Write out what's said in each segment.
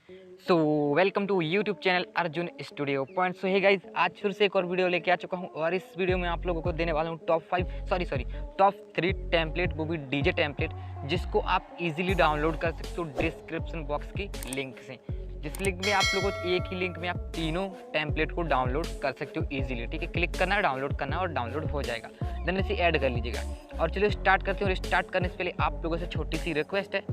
So welcome to YouTube channel Arjun studio point. So hey guys, आज फिर से एक और वीडियो लेके आ चुका हूँ और इस वीडियो में आप लोगों को देने वाला हूँ टॉप 3 टेम्पलेट, वो भी डीजे टेम्पलेट, जिसको आप इजीली डाउनलोड कर सकते हो डिस्क्रिप्शन बॉक्स की लिंक से। जिस लिंक में आप लोगों को एक ही लिंक में आप तीनों टेम्पलेट को डाउनलोड कर सकते हो इजीली। ठीक है, क्लिक करना है, डाउनलोड करना है और डाउनलोड हो जाएगा। देन इसे ऐड कर लीजिएगा और चलिए स्टार्ट करते हैं। और स्टार्ट करने से पहले आप लोगों से छोटी सी रिक्वेस्ट है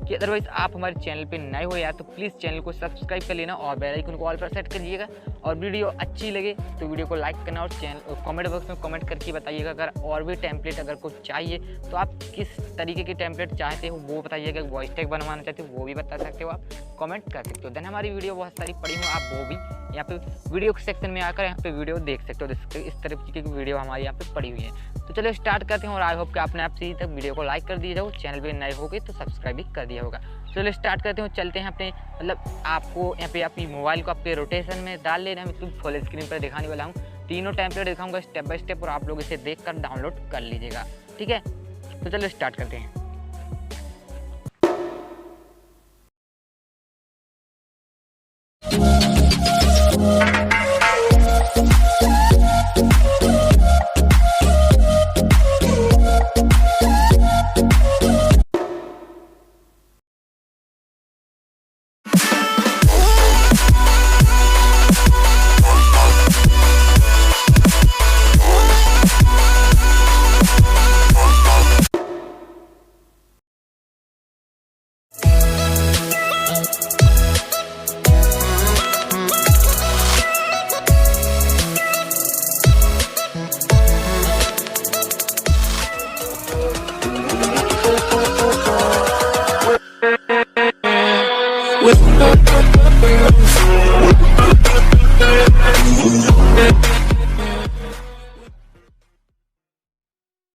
कि अदरवाइज आप हमारे चैनल पे नए हो यार तो प्लीज़ चैनल को सब्सक्राइब कर लेना और बेल आइकन को ऑल पर सेट करिएगा। और वीडियो अच्छी लगे तो वीडियो को लाइक करना और चैनल कमेंट बॉक्स में कमेंट करके बताइएगा। अगर और भी टेम्पलेट अगर कुछ चाहिए तो आप किस तरीके के टेम्पलेट चाहते हो वो बताइएगा। वॉइस टैग बनवाना चाहते हो वो भी बता सकते हो, आप कमेंट कर सकते हो। देन हमारी वीडियो बहुत सारी पड़ी हो, आप वो भी यहाँ पे वीडियो सेक्शन में आकर यहाँ पे वीडियो देख सकते हो। इस तरह की वीडियो हमारी यहाँ पे पड़ी हुई है। तो चलो स्टार्ट करते हैं और आई होप कि आपने आप से तक वीडियो को लाइक कर दिया जाओ, चैनल पे नए हो गए तो सब्सक्राइब भी कर दिया होगा। चलो स्टार्ट करते हैं, चलते हैं अपने आपको यहाँ पे अपनी मोबाइल को आपके रोटेशन में डाल लेना है। मैं फुल स्क्रीन पर दिखाने वाला हूँ, तीनों टेम्पलेट दिखाऊंगा स्टेप बाय स्टेप और आप लोग इसे देख कर डाउनलोड कर लीजिएगा। ठीक है, तो चलो स्टार्ट करते हैं। With